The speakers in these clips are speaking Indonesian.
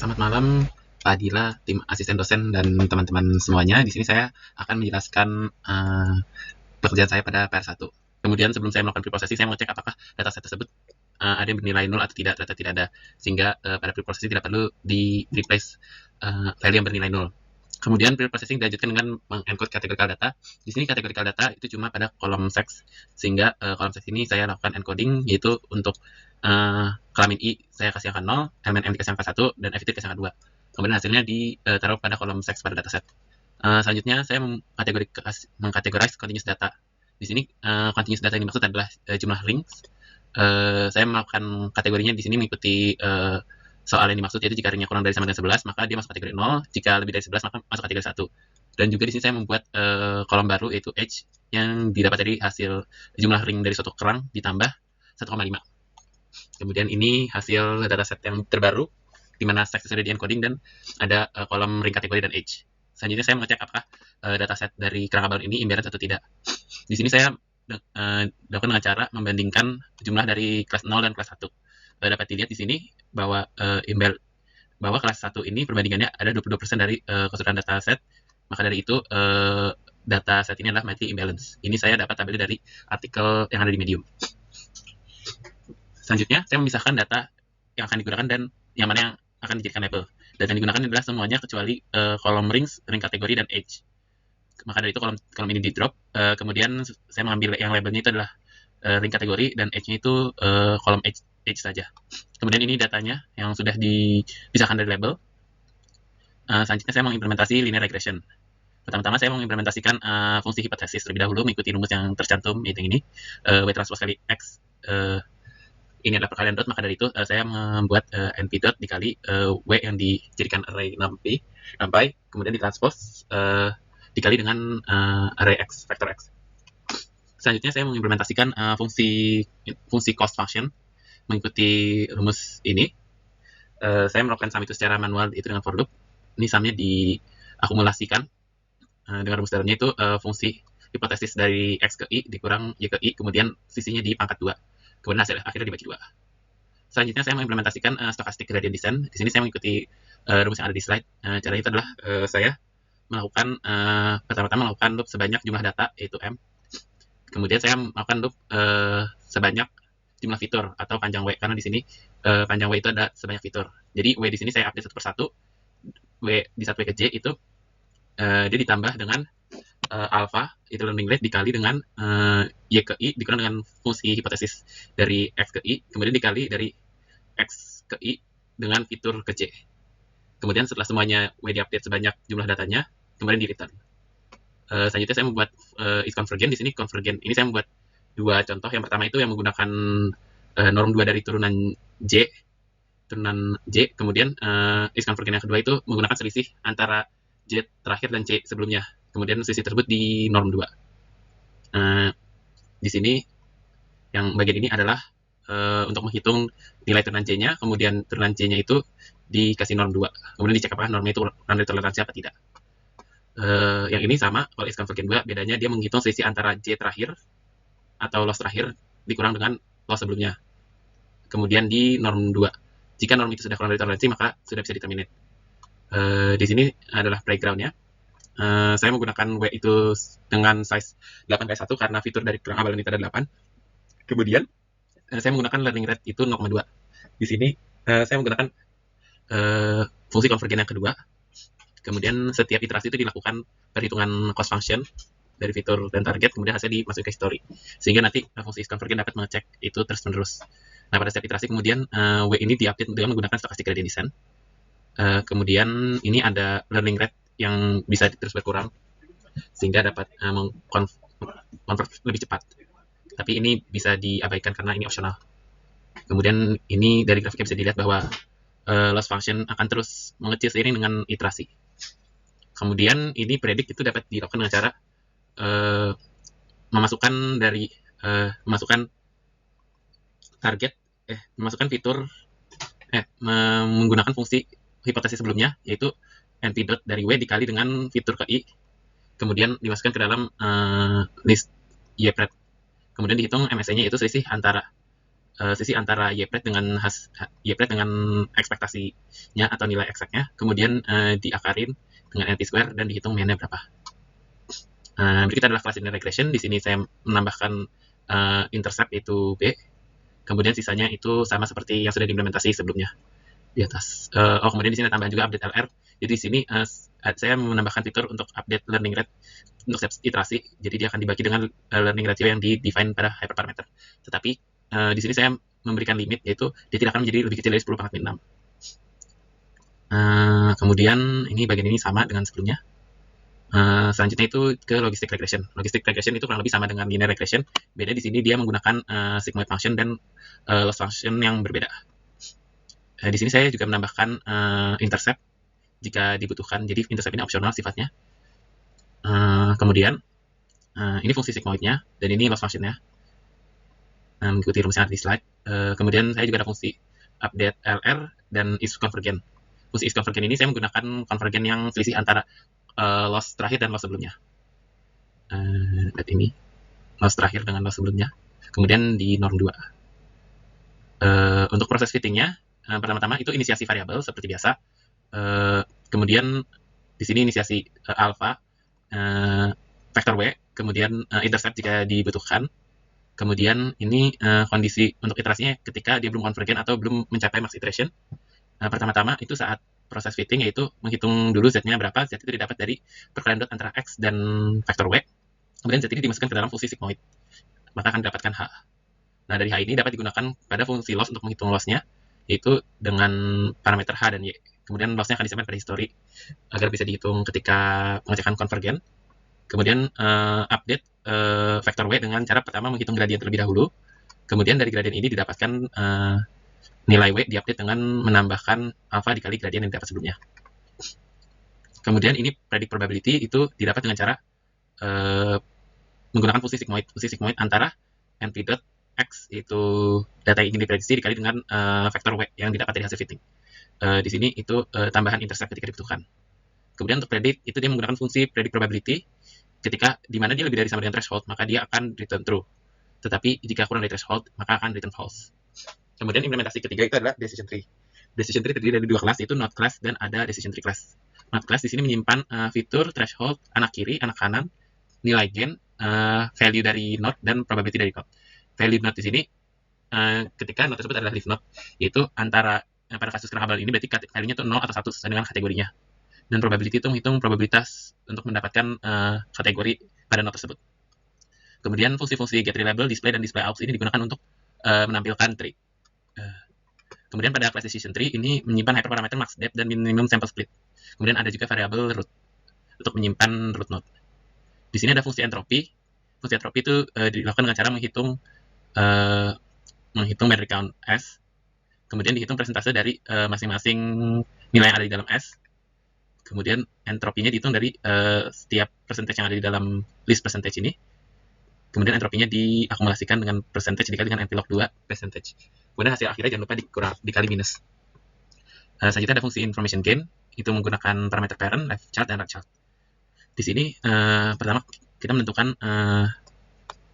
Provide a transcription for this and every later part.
Selamat malam, Pak Adila, tim asisten dosen dan teman-teman semuanya. Di sini saya akan menjelaskan pekerjaan saya pada PR1. Kemudian sebelum saya melakukan preprocessing, saya mengecek apakah dataset tersebut ada yang bernilai 0 atau tidak, ternyata tidak ada. Sehingga pada preprocessing tidak perlu di replace value yang bernilai 0. Kemudian preprocessing dilanjutkan dengan mengencode categorical data. Di sini categorical data itu cuma pada kolom seks, sehingga kolom seks ini saya lakukan encoding, yaitu untuk kelamin I saya kasih angka 0, elemen M dikasih angka 1, dan FT dikasih angka 2. Kemudian hasilnya ditaruh pada kolom seks pada dataset. Selanjutnya saya mengkategorize continuous data. Di sini continuous data yang dimaksud adalah jumlah rings. Saya melakukan kategorinya di sini mengikuti soal yang dimaksud, yaitu jika ringnya kurang dari sama dengan 11 maka dia masuk kategori 0, jika lebih dari 11 maka masuk kategori 1. Dan juga di sini saya membuat kolom baru, yaitu H, yang didapat dari hasil jumlah ring dari suatu kerang ditambah 1,5. Kemudian ini hasil dataset yang terbaru, di mana seks sudah di encoding dan ada kolom ring kategori dan age. Selanjutnya saya mengecek apakah dataset dari kerangka baru ini imbalance atau tidak. Di sini saya lakukan dengan cara membandingkan jumlah dari kelas 0 dan kelas 1. Dapat dilihat di sini bahwa bahwa kelas 1 ini perbandingannya ada 22% dari keseluruhan dataset. Maka dari itu dataset ini adalah mildly imbalance. Ini saya dapat tabelnya dari artikel yang ada di Medium. Selanjutnya saya memisahkan data yang akan digunakan dan yang mana yang akan dijadikan label. Data yang digunakan adalah semuanya kecuali kolom rings, ring kategori, dan age. Maka dari itu kolom ini di drop. Kemudian saya mengambil yang labelnya itu adalah ring kategori, dan age-nya itu kolom age saja. Kemudian ini datanya yang sudah dipisahkan dari label. Selanjutnya saya mengimplementasi linear regression. Pertama-tama saya mengimplementasikan fungsi hipotesis terlebih dahulu mengikuti rumus yang tercantum, yaitu ini, W transpose kali X. Ini adalah perkalian dot, maka dari itu saya membuat np dot dikali W yang dijadikan array numpy, kemudian ditranspose dikali dengan array X, vektor X. Selanjutnya saya mengimplementasikan fungsi cost function mengikuti rumus ini. Saya melakukan sum itu secara manual, itu dengan for loop. Ini sumnya diakumulasikan dengan rumus dalamnya itu fungsi hipotesis dari X ke I dikurang Y ke I, kemudian sisinya dipangkat 2. Kemudian hasil akhirnya dibagi 2. Selanjutnya saya mengimplementasikan stochastic gradient descent. Di sini saya mengikuti rumus yang ada di slide. Caranya itu adalah saya melakukan pertama-tama melakukan loop sebanyak jumlah data, yaitu M. Kemudian saya melakukan loop sebanyak jumlah fitur atau panjang W, karena di sini panjang W itu ada sebanyak fitur. Jadi W di sini saya update satu persatu. W di 1W ke J itu dia ditambah dengan alpha, itu learning rate, dikali dengan Y ke I dikurang dengan fungsi hipotesis dari X ke I, kemudian dikali dari X ke I dengan fitur ke J. Kemudian setelah semuanya W diupdate sebanyak jumlah datanya, kemudian di return. Selanjutnya saya membuat is convergent. Di sini convergent ini saya membuat dua contoh. Yang pertama itu yang menggunakan norm 2 dari turunan J, kemudian is convergent yang kedua itu menggunakan selisih antara J terakhir dan C sebelumnya. Kemudian selisih tersebut di norm 2. Di sini yang bagian ini adalah untuk menghitung nilai turunan J-nya, kemudian turunan J-nya itu dikasih norm 2. Kemudian dicek apakah normnya itu rendah toleransi apa tidak. Yang ini sama, kalau is convergent 2, bedanya dia menghitung selisih antara J terakhir atau loss terakhir dikurang dengan loss sebelumnya. Kemudian di norm 2. Jika norm itu sudah kurang dari toleransi, maka sudah bisa di-terminate. Di sini adalah playground-nya. Saya menggunakan W itu dengan size 8x1 karena fitur dari kerangka balon itu ada 8. Kemudian saya menggunakan learning rate itu 0,2. Di sini saya menggunakan fungsi convergent yang kedua. Kemudian setiap iterasi itu dilakukan perhitungan cost function dari fitur dan target, kemudian hasilnya dimasukkan ke history. Sehingga nanti fungsi convergent dapat mengecek itu terus-menerus. Nah, pada setiap iterasi kemudian W ini diupdate dengan menggunakan stochastic gradient descent. Kemudian ini ada learning rate yang bisa terus berkurang sehingga dapat convert lebih cepat. Tapi ini bisa diabaikan karena ini opsional. Kemudian ini dari grafiknya bisa dilihat bahwa loss function akan terus mengecil seiring dengan iterasi. Kemudian ini predict itu dapat dilakukan dengan cara memasukkan target, memasukkan fitur, menggunakan fungsi hipotesis sebelumnya, yaitu np dot dari W dikali dengan fitur ke I, kemudian dimasukkan ke dalam list YPRED. Kemudian dihitung MSE-nya, yaitu selisih antara sisi antara y-pret dengan y-pret dengan ekspektasinya atau nilai eksaknya, kemudian diakarin dengan NP-square dan dihitung meannya berapa. Berikut adalah kelas linear regression. Di sini saya menambahkan intercept yaitu B, kemudian sisanya itu sama seperti yang sudah diimplementasi sebelumnya di atas. Kemudian di sini tambahan juga update LR. Jadi di sini saya menambahkan fitur untuk update learning rate untuk setiap iterasi. Jadi dia akan dibagi dengan learning ratio yang di-define pada hyperparameter. Tetapi di sini saya memberikan limit, yaitu dia tidak akan menjadi lebih kecil dari 10 pangkat min 6. Kemudian ini bagian ini sama dengan sebelumnya. Selanjutnya itu ke logistic regression. Logistic regression itu kurang lebih sama dengan linear regression. Beda di sini dia menggunakan sigmoid function dan loss function yang berbeda. Di sini saya juga menambahkan intercept jika dibutuhkan. Jadi intercept ini opsional sifatnya. Kemudian ini fungsi sigmoidnya dan ini loss functionnya. Mengikuti rumusnya di slide. Kemudian saya juga ada fungsi update LR dan is convergent. Fungsi is convergent ini saya menggunakan convergent yang selisih antara loss terakhir dan loss sebelumnya. Lihat ini, loss terakhir dengan loss sebelumnya. Kemudian di norm 2. Untuk proses fittingnya, pertama-tama itu inisiasi variabel seperti biasa. Kemudian di sini inisiasi alpha, vektor W, kemudian intercept jika dibutuhkan. Kemudian ini kondisi untuk iterasinya ketika dia belum convergent atau belum mencapai max iteration. Pertama-tama itu saat proses fitting, yaitu menghitung dulu z-nya berapa. Z itu didapat dari perkalian dot antara x dan vektor W. Kemudian z ini dimasukkan ke dalam fungsi sigmoid, maka akan didapatkan h. Nah, dari h ini dapat digunakan pada fungsi loss untuk menghitung loss-nya, yaitu dengan parameter h dan y. Kemudian loss-nya akan disimpan pada history agar bisa dihitung ketika pengecekan konvergen. Kemudian update vektor W dengan cara pertama menghitung gradien terlebih dahulu. Kemudian dari gradien ini didapatkan nilai W diupdate dengan menambahkan alpha dikali gradien yang didapat sebelumnya. Kemudian ini predict probability itu didapat dengan cara menggunakan fungsi sigmoid antara np dot x, yaitu data yang ingin diprediksi, dikali dengan vektor W yang didapat dari hasil fitting. Di sini itu tambahan intercept ketika dibutuhkan. Kemudian untuk predict itu dia menggunakan fungsi predict probability ketika di mana dia lebih dari sama dengan threshold, maka dia akan return true. Tetapi jika kurang dari threshold, maka akan return false. Kemudian implementasi ketiga itu adalah decision tree. Decision tree terdiri dari dua kelas, yaitu node class dan ada decision tree class. Node class di sini menyimpan fitur, threshold, anak kiri, anak kanan, nilai gain, value dari node, dan probability dari node. Value node di sini ketika node tersebut adalah leaf node, yaitu antara pada kasus kernel ini berarti value-nya itu 0 atau 1 sesuai dengan kategorinya. Dan probability itu menghitung probabilitas untuk mendapatkan kategori pada node tersebut. Kemudian fungsi-fungsi get reliable, display, dan display aux ini digunakan untuk menampilkan tree. Kemudian pada class decision tree ini menyimpan hyperparameter max depth dan minimum sample split. Kemudian ada juga variabel root untuk menyimpan root node. Di sini ada fungsi entropy. Fungsi entropy itu dilakukan dengan cara menghitung memory count S. Kemudian dihitung persentase dari masing-masing nilai yang ada di dalam S. Kemudian entropinya dihitung dari setiap percentage yang ada di dalam list percentage ini. Kemudian entropinya diakumulasikan dengan percentage dikali dengan np log 2 percentage. Kemudian hasil akhirnya jangan lupa dikali minus. Selanjutnya ada fungsi information gain, itu menggunakan parameter parent, left child, dan right child. Di sini pertama kita menentukan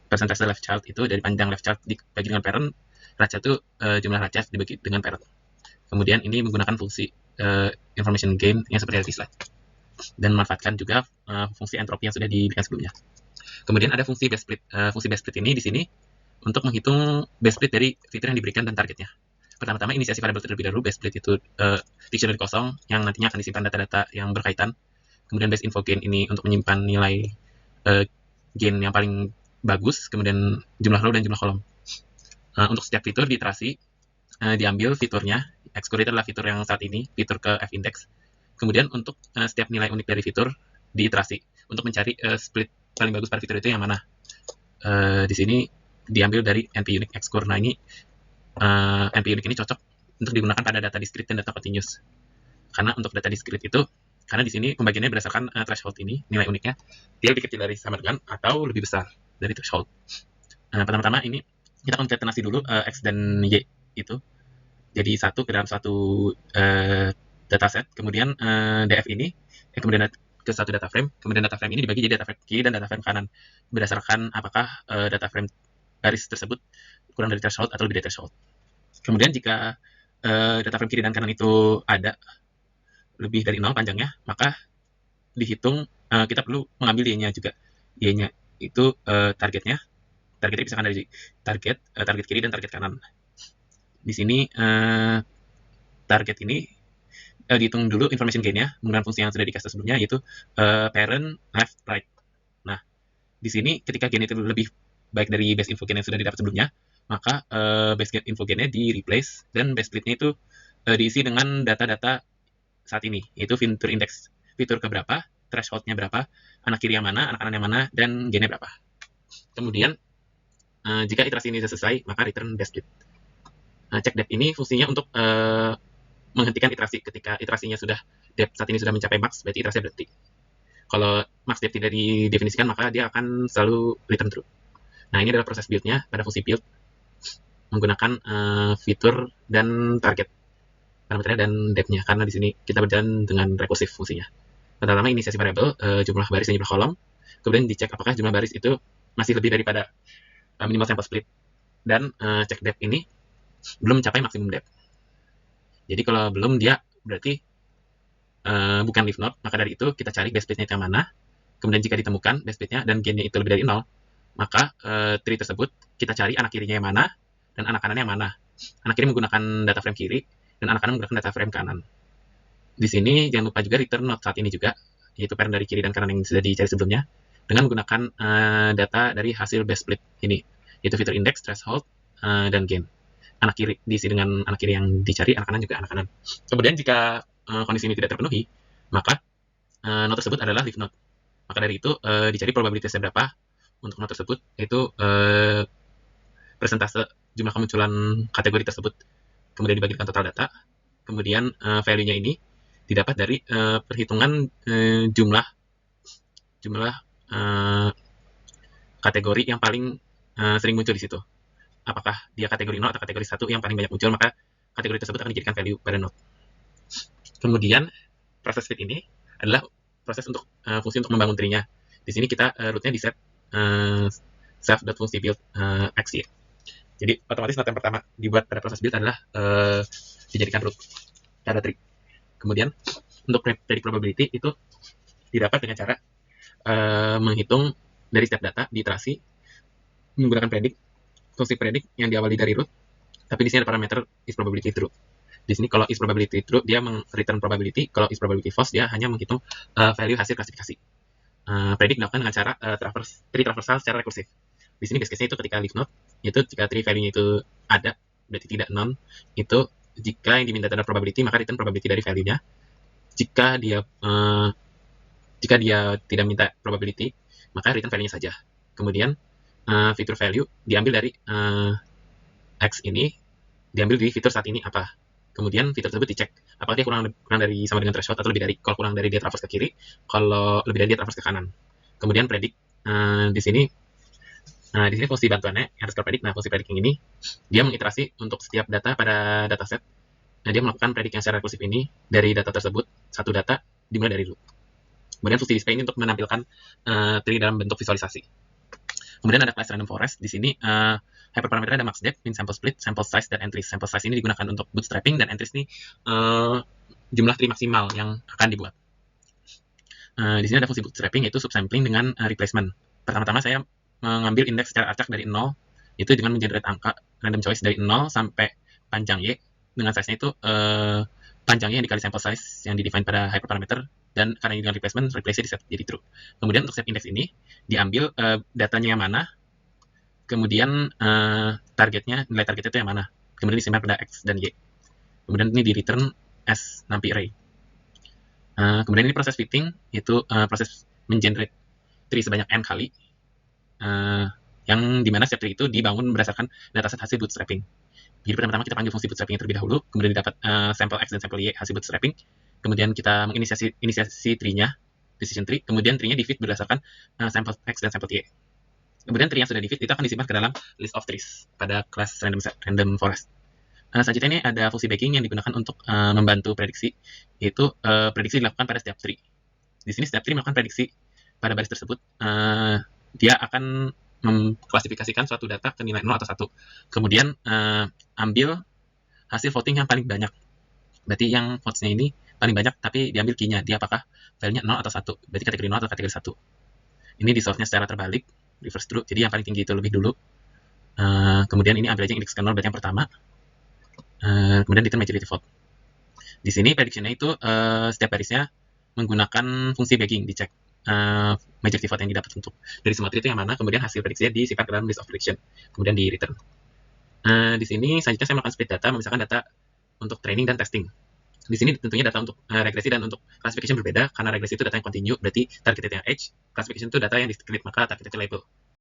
persentase left child itu dari panjang left child dibagi dengan parent, right child itu jumlah right child dibagi dengan parent. Kemudian ini menggunakan fungsi information gain yang seperti ada di slide. Dan memanfaatkan juga fungsi entropi yang sudah diberikan sebelumnya. Kemudian ada fungsi base split. Fungsi base split ini di sini untuk menghitung base split dari fitur yang diberikan dan targetnya. Pertama-tama inisiasi variabel terlebih dahulu. Base split itu dictionary kosong yang nantinya akan disimpan data-data yang berkaitan. Kemudian base info gain ini untuk menyimpan nilai gain yang paling bagus. Kemudian jumlah row dan jumlah kolom. Untuk setiap fitur di iterasi diambil fiturnya. Xcore itu adalah fitur yang saat ini, fitur ke f index. Kemudian untuk setiap nilai unik dari fitur di iterasi untuk mencari split paling bagus pada fitur itu yang mana. Di sini diambil dari np unique xcore. Nah, ini np unique ini cocok untuk digunakan pada data discrete dan data continuous. Karena untuk data discrete itu, karena di sini pembagiannya berdasarkan threshold ini, nilai uniknya dia lebih kecil dari sama dengan atau lebih besar dari threshold. Pertama-tama ini kita konkatenasi dulu x dan y itu jadi satu ke dalam satu dataset. Kemudian df ini kemudian ke satu data frame, kemudian data frame ini dibagi jadi data frame kiri dan data frame kanan berdasarkan apakah data frame baris tersebut kurang dari threshold atau lebih dari threshold. Kemudian jika data frame kiri dan kanan itu ada lebih dari 0 panjangnya, maka dihitung kita perlu mengambil y-nya juga. Y-nya itu targetnya dipisahkan dari target kiri dan target kanan. Di sini target ini dihitung dulu information gain-nya menggunakan fungsi yang sudah dikasih sebelumnya, yaitu parent left right. Nah, di sini ketika gain itu lebih baik dari base info gain yang sudah didapat sebelumnya, maka base info gain-nya di replace dan base split-nya itu diisi dengan data-data saat ini, yaitu fitur index, fitur keberapa, threshold-nya berapa, anak kiri yang mana, anak kanan yang mana, dan gain-nya berapa. Kemudian jika iterasi ini sudah selesai, maka return base split. Check depth ini fungsinya untuk menghentikan iterasi. Ketika iterasinya sudah depth saat ini sudah mencapai max, berarti iterasi berhenti. Kalau max depth tidak didefinisikan, maka dia akan selalu return true. Nah, ini adalah proses build-nya pada fungsi build menggunakan fitur dan target parameternya dan depth-nya, karena di sini kita berjalan dengan rekursif fungsinya. Pertama, inisiasi variabel, jumlah baris dan jumlah kolom. Kemudian dicek apakah jumlah baris itu masih lebih daripada minimal sample split. Dan cek depth ini belum mencapai maksimum depth. Jadi kalau belum, dia berarti bukan leaf node. Maka dari itu kita cari base splitnya yang mana. Kemudian jika ditemukan base splitnya dan gainnya itu lebih dari 0, maka tree tersebut kita cari anak kirinya yang mana dan anak kanannya yang mana. Anak kiri menggunakan data frame kiri dan anak kanan menggunakan data frame kanan. Di sini jangan lupa juga return node saat ini juga, yaitu parent dari kiri dan kanan yang sudah dicari sebelumnya, dengan menggunakan data dari hasil base split ini, yaitu fitur index, threshold, dan gain. Anak kiri diisi dengan anak kiri yang dicari, anak kanan juga anak kanan. Kemudian jika kondisi ini tidak terpenuhi, maka node tersebut adalah leaf node. Maka dari itu dicari probabilitasnya berapa untuk node tersebut, yaitu persentase jumlah kemunculan kategori tersebut, kemudian dibagi dengan total data, kemudian value-nya ini didapat dari perhitungan jumlah kategori yang paling sering muncul di situ. Apakah dia kategori 0 atau kategori 1 yang paling banyak muncul, maka kategori tersebut akan dijadikan value pada node. Kemudian proses fit ini adalah proses untuk fungsi untuk membangun tree-nya. Di sini kita root-nya di set self.function build x. Jadi otomatis node yang pertama dibuat pada proses build adalah dijadikan root pada tree. Kemudian untuk predict probability itu didapat dengan cara menghitung dari step data di iterasi menggunakan fungsi predict yang diawali dari root, tapi di sini ada parameter is probability true. Di sini kalau is probability true dia return probability, kalau is probability false dia hanya menghitung value hasil klasifikasi. Predict dilakukan dengan cara tree traversal secara rekursif. Di sini base case-nya itu ketika leaf node, yaitu jika tree value-nya itu ada, berarti tidak none, itu jika yang diminta adalah probability, maka return probability dari value-nya. Jika dia tidak minta probability, maka return value-nya saja. Kemudian fitur value diambil dari X ini, diambil di fitur saat ini apa. Kemudian fitur tersebut dicek apakah dia kurang dari sama dengan threshold atau lebih dari. Kalau kurang dari dia traverse ke kiri, kalau lebih dari dia traverse ke kanan. Kemudian predict di sini fungsi bantuannya underscore predict. Nah, fungsi predict yang ini dia mengiterasi untuk setiap data pada dataset. Nah, dia melakukan predict yang secara rekursif ini dari data tersebut, satu data dimulai dari root. Kemudian fungsi display ini untuk menampilkan tree dalam bentuk visualisasi. Kemudian ada class random forest. Di sini hyperparameter ada max depth, min sample split, sample size, dan entries. Sample size ini digunakan untuk bootstrapping, dan entries ini jumlah tree maksimal yang akan dibuat. Di sini ada fungsi bootstrapping, yaitu subsampling dengan replacement. Pertama-tama saya mengambil indeks secara acak dari 0, itu dengan mengenerate angka random choice dari 0 sampai panjang Y, dengan size-nya itu panjangnya yang dikali sample size yang didefine pada hyperparameter, dan karena ini dengan replacement, replace-nya di set jadi true. Kemudian untuk set index ini diambil datanya yang mana, kemudian nilai targetnya itu yang mana, kemudian disimpan pada X dan Y. Kemudian ini di return as numpy array. Kemudian ini proses fitting, itu proses mengenerate tree sebanyak n kali, yang dimana setiap tree itu dibangun berdasarkan dataset hasil bootstrapping. Jadi pertama-tama kita panggil fungsi bootstrapping terlebih dahulu, kemudian didapat sampel X dan sampel Y hasil bootstrapping, kemudian kita menginisiasi tree-nya, decision tree, kemudian tree-nya di-fit berdasarkan sampel X dan sampel Y. Kemudian tree yang sudah di-fit itu akan disimpan ke dalam list of trees pada kelas random forest. Selanjutnya ini ada fungsi bagging yang digunakan untuk membantu prediksi, yaitu prediksi dilakukan pada setiap tree. Di sini setiap tree melakukan prediksi pada baris tersebut, dia akan mengklasifikasikan suatu data ke nilai 0 atau 1. Kemudian ambil hasil voting yang paling banyak. Berarti yang votes-nya ini paling banyak, tapi diambil key-nya, dia apakah filenya 0 atau 1. Berarti kategori 0 atau kategori 1. Ini di-sort-nya secara terbalik, reverse dulu, jadi yang paling tinggi itu lebih dulu. Kemudian ini ambil aja indeks ke 0, berarti yang pertama. Kemudian return majority vote. Di sini prediction-nya itu setiap barisnya menggunakan fungsi bagging, dicek majority vote yang didapat untuk dari semua tree itu yang mana, kemudian hasil prediksinya disimpan ke dalam list of prediction, kemudian di return. Di sini selanjutnya saya melakukan split data, memisahkan data untuk training dan testing. Di sini tentunya data untuk regresi dan untuk classification berbeda, karena regresi itu data yang continue, berarti targetednya edge, classification itu data yang discrete, maka targetednya label.